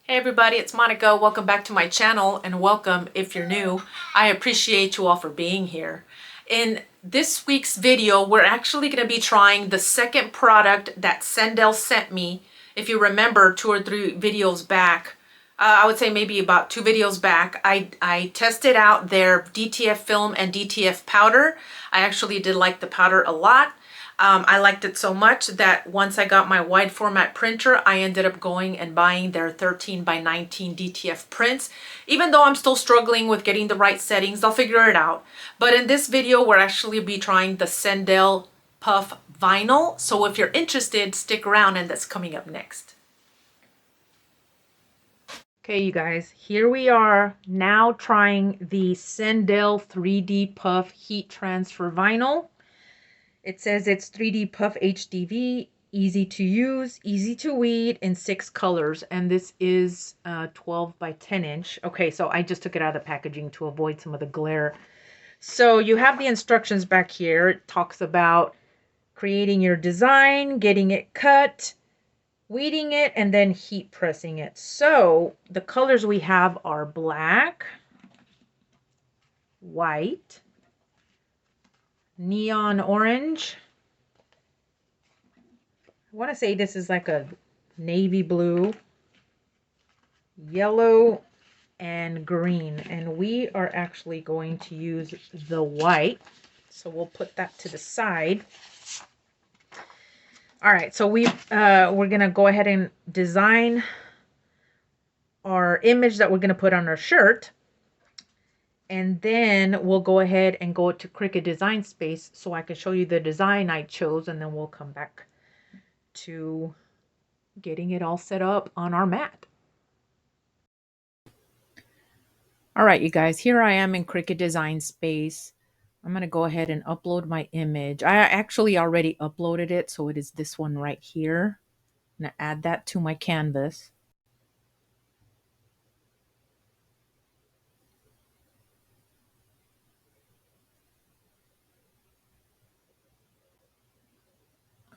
Hey everybody, it's Monica. Welcome back to my channel and welcome if you're new. I appreciate you all for being here. In this week's video, we're actually going to be trying the second product that CenDale sent me. If you remember 2 or 3 videos back, I would say maybe about 2 videos back, I tested out their DTF film and DTF powder. I actually did like the powder a lot. I liked it so much that once I got my wide format printer, I ended up going and buying their 13 by 19 DTF prints. Even though I'm still struggling with getting the right settings, I'll figure it out. But in this video, we're actually be trying the CenDale Puff Vinyl. So if you're interested, stick around and that's coming up next. Okay, you guys, here we are now trying the CenDale 3D Puff Heat Transfer Vinyl. It says it's 3D Puff HDV, easy to use, easy to weed in 6 colors. And this is 12 by 10 inch. Okay, so I just took it out of the packaging to avoid some of the glare. So you have the instructions back here. It talks about creating your design, getting it cut, weeding it, and then heat pressing it. So the colors we have are black, white, neon orange. I want to say this is like a navy blue, yellow, and green. And we are actually going to use the white. So we'll put that to the side. All right, so we're going to go ahead and design our image that we're going to put on our shirt. And then we'll go ahead and go to Cricut Design Space so I can show you the design I chose, and then we'll come back to getting it all set up on our mat. All right, you guys, here I am in Cricut Design Space. I'm going to go ahead and upload my image. I actually already uploaded it, so it is this one right here. I'm going to add that to my canvas.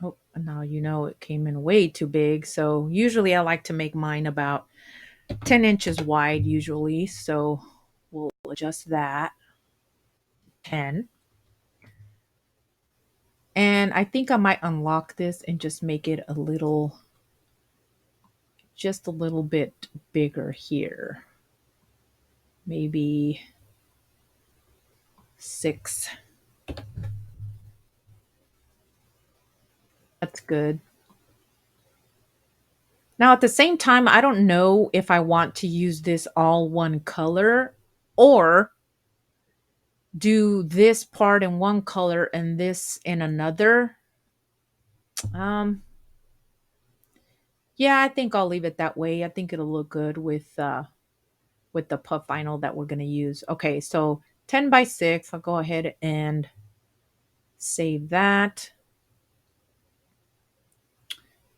Oh, now you know it came in way too big. So usually I like to make mine about 10 inches wide usually. So we'll adjust that. 10. And I think I might unlock this and just make it just a little bit bigger here. Maybe 6. That's good. Now, at the same time, I don't know if I want to use this all one color or do this part in one color and this in another. Yeah, I think I'll leave it that way. I think it'll look good with the puff vinyl that we're going to use. Okay, so 10 by 6. I'll go ahead and save that.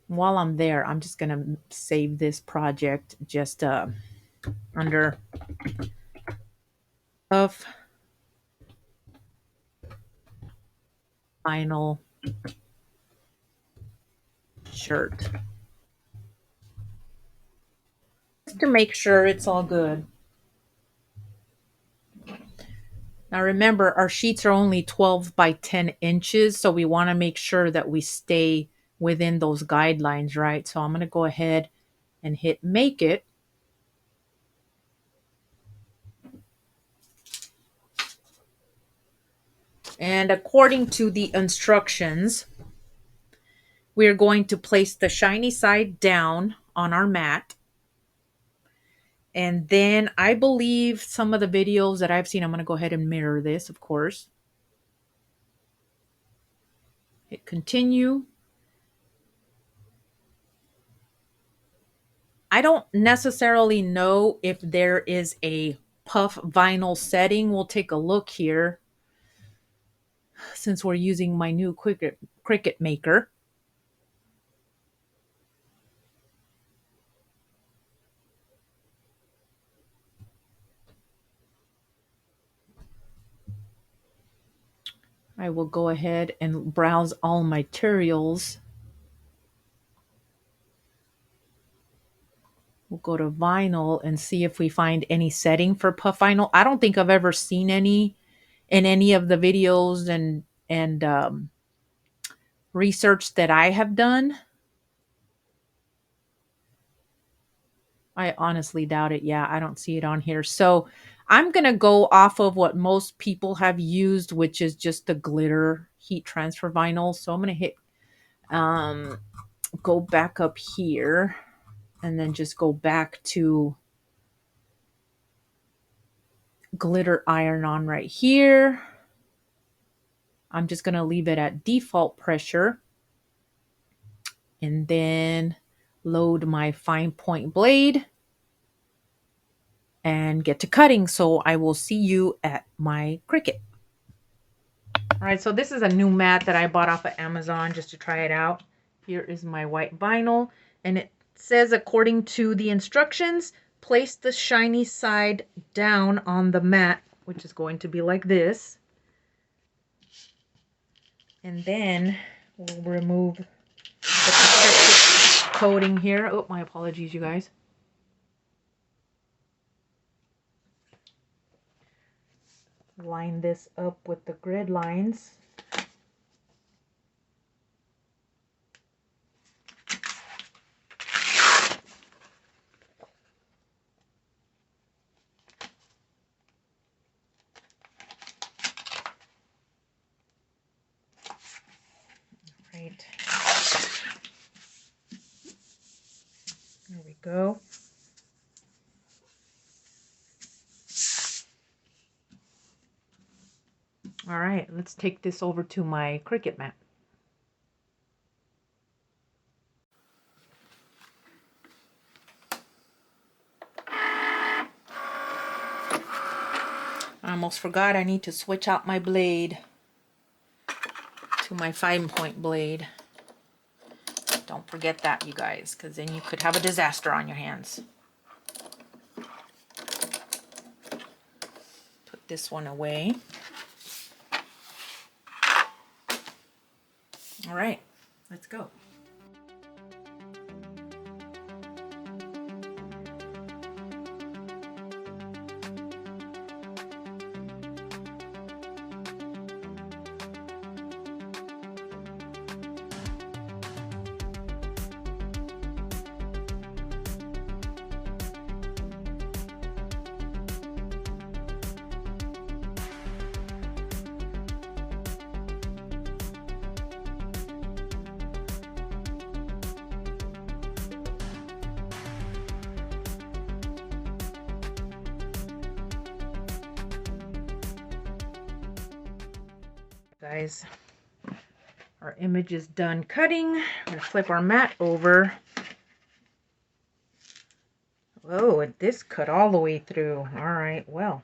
While I'm there, I'm just going to save this project just under puff vinyl shirt. Just to make sure it's all good. Now remember, our sheets are only 12 by 10 inches, so we want to make sure that we stay within those guidelines, right? So I'm going to go ahead and hit make it. And according to the instructions, we're going to place the shiny side down on our mat. And then I believe some of the videos that I've seen, I'm going to go ahead and mirror this, of course. Hit continue. I don't necessarily know if there is a puff vinyl setting. We'll take a look here since we're using my new Cricut maker. I will go ahead and browse all materials We'll go to vinyl and see if we find any setting for puff vinyl. I don't think I've ever seen any in any of the videos and research that I have done. I honestly doubt it. Yeah, I don't see it on here. So I'm going to go off of what most people have used, which is just the glitter heat transfer vinyl. So I'm going to hit, go back up here and then just go back to glitter iron on right here. I'm just going to leave it at default pressure and then load my fine point blade and get to cutting. So I will see you at my Cricut. All right, so this is a new mat that I bought off of Amazon just to try it out. Here is my white vinyl, and it says, according to the instructions, place the shiny side down on the mat, which is going to be like this. And then we'll remove the protective coating here. Oh, my apologies, you guys. Line this up with the grid lines. Right. There we go. All right, let's take this over to my Cricut mat. I almost forgot I need to switch out my blade to my fine point blade. Don't forget that, you guys, because then you could have a disaster on your hands. Put this one away. All right, let's go. Guys, our image is done cutting. We're going to flip our mat over. Oh, this cut all the way through. All right, well,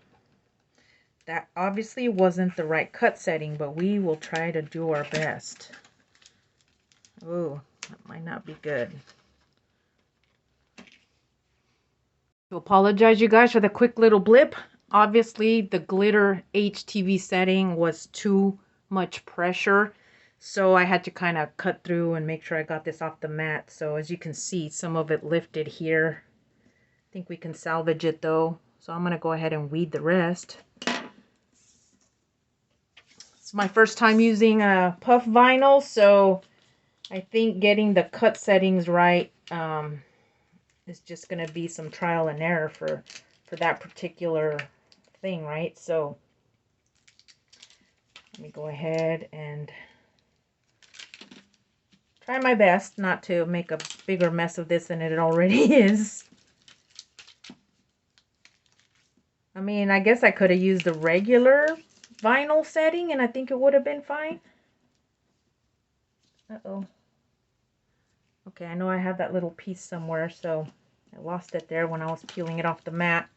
that obviously wasn't the right cut setting, but we will try to do our best. Oh, that might not be good. To apologize, you guys, for the quick little blip. Obviously, the glitter HTV setting was too much pressure, so I had to kind of cut through and make sure I got this off the mat. So as you can see, some of it lifted here. I think we can salvage it though, so I'm going to go ahead and weed the rest. It's my first time using puff vinyl, so I think getting the cut settings right is just going to be some trial and error for that particular thing, right? So let me go ahead and try my best not to make a bigger mess of this than it already is. I mean, I guess I could have used the regular vinyl setting and I think it would have been fine. Uh-oh. Okay, I know I have that little piece somewhere, so I lost it there when I was peeling it off the mat.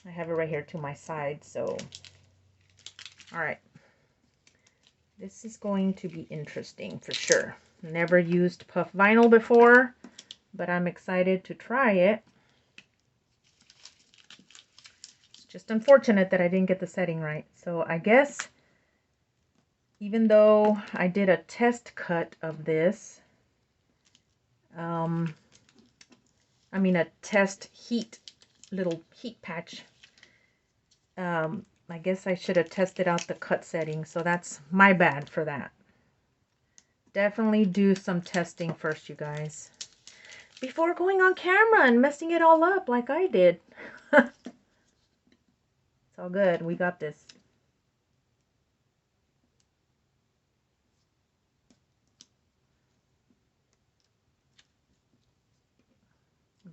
I have it right here to my side, so all right. This is going to be interesting for sure. Never used puff vinyl before, but I'm excited to try it. It's just unfortunate that I didn't get the setting right. So I guess even though I did a test cut of this, I'm a test heat, little heat patch. I guess I should have tested out the cut setting, so that's my bad for that. Definitely do some testing first, you guys, before going on camera and messing it all up like I did. It's all good. We got this.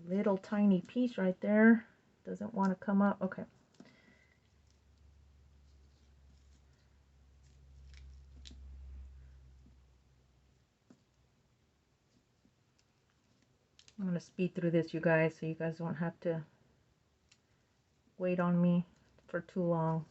Little tiny piece right there. Doesn't want to come up. Okay. I'm going to speed through this, you guys, so you guys won't have to wait on me for too long.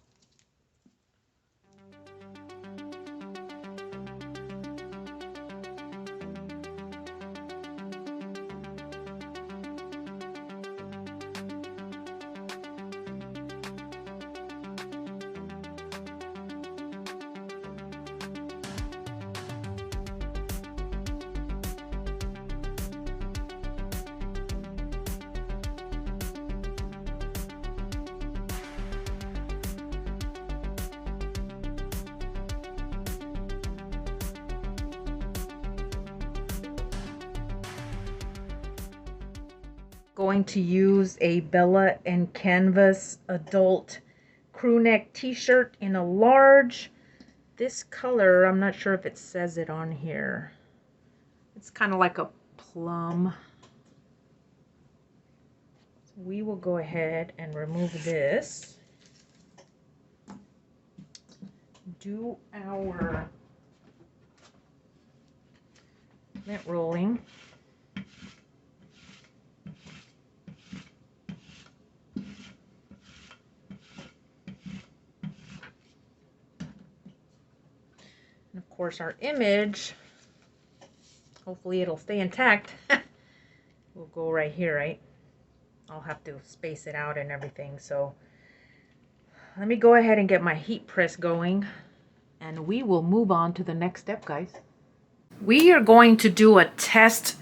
Going to use a Bella and Canvas adult crew neck t-shirt in a large. This color, I'm not sure if it says it on here. It's kind of like a plum. So we will go ahead and remove this. Do our lint rolling. And of course our image, hopefully it'll stay intact, will go right here, right? I'll have to space it out and everything. So let me go ahead and get my heat press going, and we will move on to the next step, guys. We are going to do a test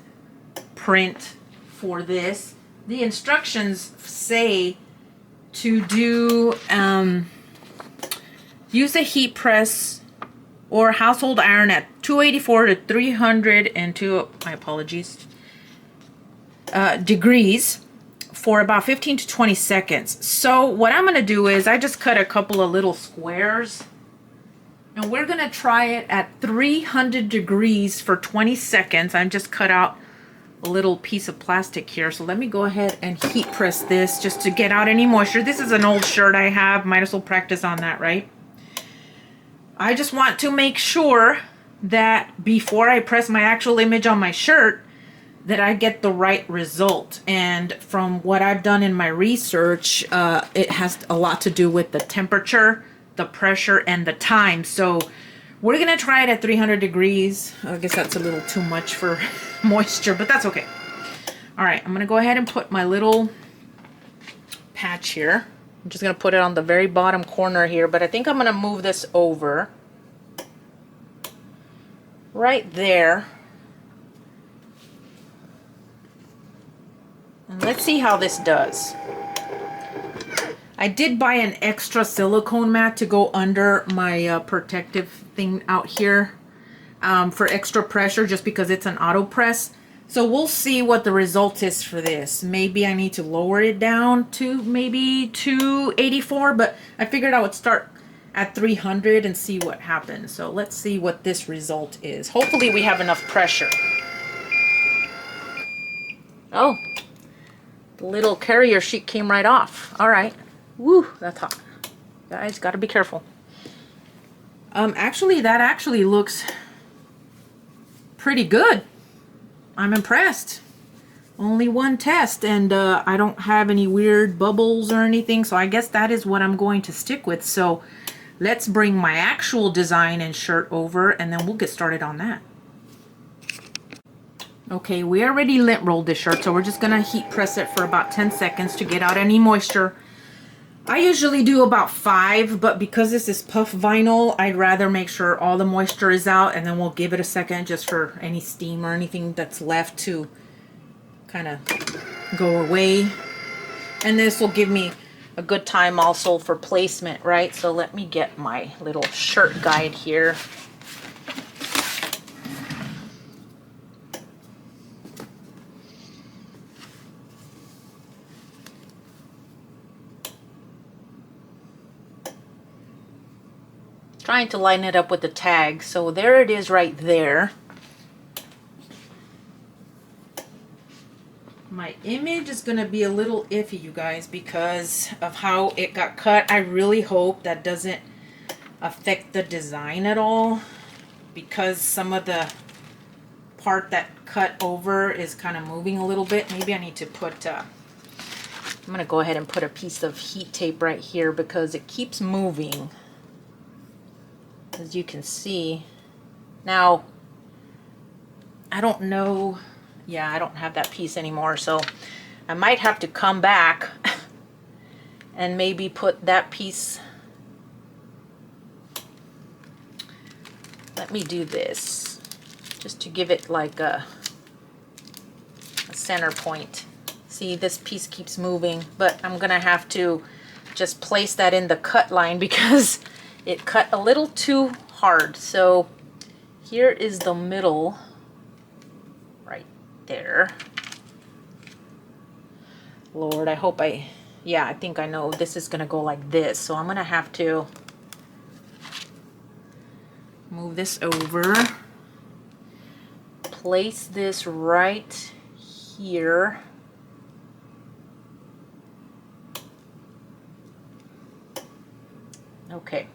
print for this. The instructions say to do use a heat press or household iron at 284 to 302, my apologies, degrees for about 15 to 20 seconds. So what I'm gonna do is I just cut a couple of little squares, and we're gonna try it at 300 degrees for 20 seconds. I just cut out a little piece of plastic here. So let me go ahead and heat press this just to get out any moisture. This is an old shirt I have, might as well practice on that, right? I just want to make sure that before I press my actual image on my shirt that I get the right result. And from what I've done in my research, it has a lot to do with the temperature, the pressure, and the time. So we're gonna try it at 300 degrees. I guess that's a little too much for moisture, but that's okay. All right, I'm gonna go ahead and put my little patch here. I'm just gonna put it on the very bottom corner here, but I think I'm gonna move this over right there. And let's see how this does. I did buy an extra silicone mat to go under my protective thing out here for extra pressure, just because it's an auto press. So we'll see what the result is for this. Maybe I need to lower it down to maybe 284, but I figured I would start at 300 and see what happens. So let's see what this result is. Hopefully we have enough pressure. Oh, the little carrier sheet came right off. All right. Woo, that's hot. Guys, gotta be careful. Actually, that actually looks pretty good. I'm impressed. Only one test, and I don't have any weird bubbles or anything, so I guess that is what I'm going to stick with. So let's bring my actual design and shirt over, and then we'll get started on that. Okay, we already lint rolled this shirt, so we're just gonna heat press it for about 10 seconds to get out any moisture. I usually do about 5, but because this is puff vinyl, I'd rather make sure all the moisture is out, and then we'll give it a second just for any steam or anything that's left to kind of go away. And this will give me a good time also for placement, right? So let me get my little shirt guide here. Trying to line it up with the tag. So there it is right there. My image is going to be a little iffy, you guys, because of how it got cut. I really hope that doesn't affect the design at all, because some of the part that cut over is kind of moving a little bit. Maybe I need to put, I'm going to go ahead and put a piece of heat tape right here because it keeps moving, as you can see. Now, I don't know. Yeah, I don't have that piece anymore, so I might have to come back and maybe put that piece. Let me do this just to give it like a center point. See, this piece keeps moving, but I'm gonna have to just place that in the cut line because it cut a little too hard. So here is the middle right there. Lord, I hope yeah, I think I know this is gonna go like this. So I'm gonna have to move this over, place this right here. Okay.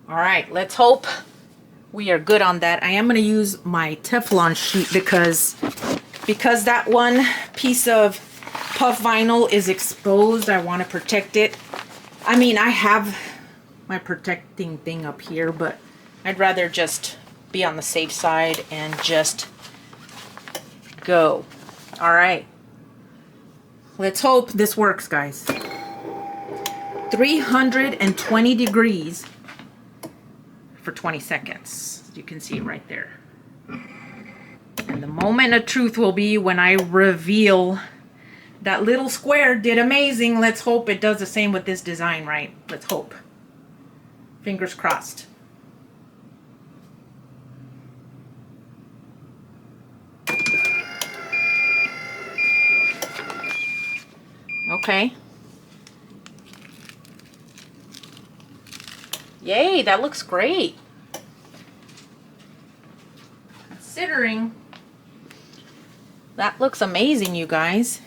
All right, let's hope we are good on that. I am going to use my Teflon sheet because that one piece of puff vinyl is exposed. I want to protect it. I mean, I have my protecting thing up here, but I'd rather just be on the safe side and just go. All right. Let's hope this works, guys. 320 degrees for 20 seconds. You can see it right there. And the moment of truth will be when I reveal that little square did amazing. Let's hope it does the same with this design, right? Let's hope. Fingers crossed. Okay. Yay, that looks great. Considering that looks amazing, you guys.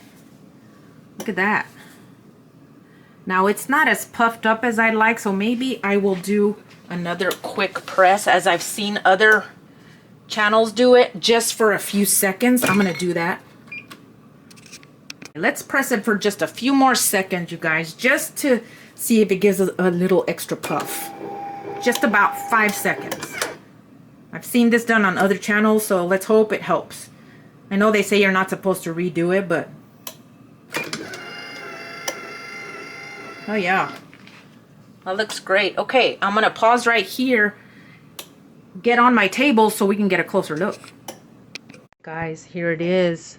Look at that. Now it's not as puffed up as I'd like, so maybe I will do another quick press as I've seen other channels do it, just for a few seconds. I'm gonna do that. Let's press it for just a few more seconds, you guys, just to see if it gives us a little extra puff. Just about 5 seconds. I've seen this done on other channels, so let's hope it helps. I know they say you're not supposed to redo it, but oh yeah, that looks great. Okay, I'm gonna pause right here, get on my table so we can get a closer look. Guys, here it is.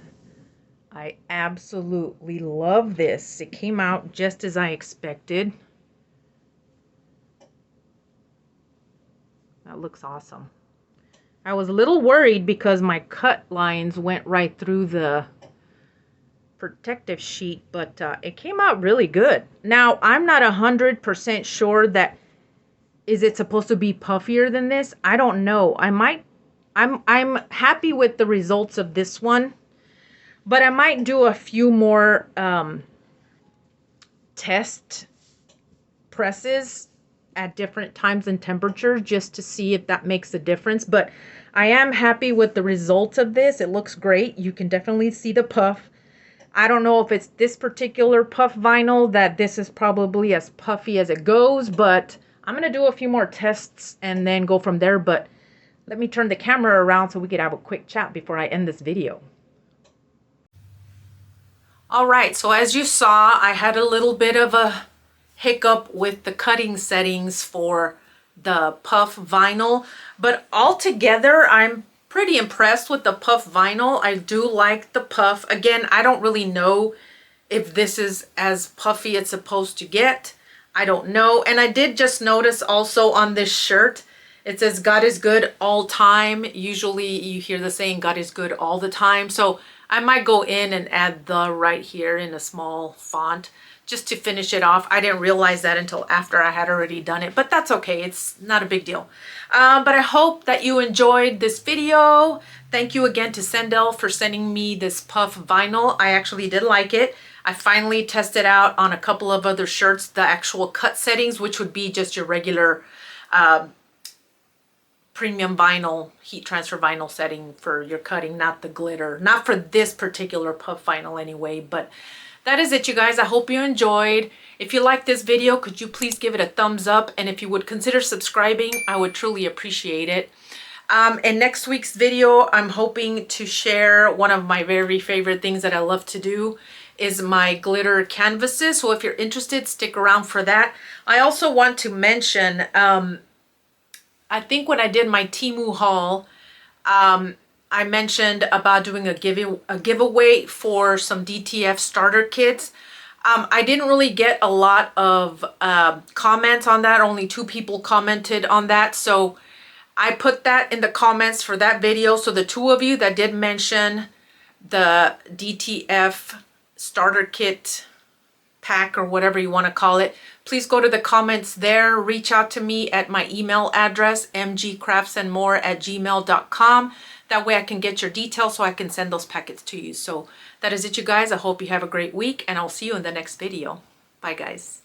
I absolutely love this. It came out just as I expected. That looks awesome. I was a little worried because my cut lines went right through the protective sheet, but it came out really good. Now, I'm not 100% sure that is it supposed to be puffier than this? I don't know. I'm happy with the results of this one, but I might do a few more test presses at different times and temperatures just to see if that makes a difference. But I am happy with the results of this. It looks great. You can definitely see the puff. I don't know if it's this particular puff vinyl that this is probably as puffy as it goes, but I'm going to do a few more tests and then go from there. But let me turn the camera around so we could have a quick chat before I end this video. All right, so as you saw, I had a little bit of a hiccup with the cutting settings for the puff vinyl, but altogether I'm pretty impressed with the puff vinyl. I do like the puff. Again, I don't really know if this is as puffy it's supposed to get. I don't know. And I did just notice also on this shirt, it says God is good all time. Usually you hear the saying God is good all the time. So I might go in and add the right here in a small font just to finish it off. I didn't realize that until after I had already done it, but that's okay. It's not a big deal. But I hope that you enjoyed this video. Thank you again to CenDale for sending me this puff vinyl. I actually did like it. I finally tested out on a couple of other shirts the actual cut settings, which would be just your regular premium vinyl, heat transfer vinyl setting for your cutting, not the glitter. Not for this particular puff vinyl anyway, but that is it, you guys. I hope you enjoyed. If you like this video, could you please give it a thumbs up? And if you would consider subscribing, I would truly appreciate it. In next week's video, I'm hoping to share one of my very favorite things that I love to do is my glitter canvases. So if you're interested, stick around for that. I also want to mention, I think when I did my Temu haul, I mentioned about doing a giveaway for some DTF starter kits. I didn't really get a lot of comments on that. Only 2 people commented on that. So I put that in the comments for that video. So the 2 of you that did mention the DTF starter kit pack or whatever you want to call it, please go to the comments there. Reach out to me at my email address, mgcraftsandmore@gmail.com. That way I can get your details so I can send those packets to you. So that is it, you guys. I hope you have a great week, and I'll see you in the next video. Bye, guys.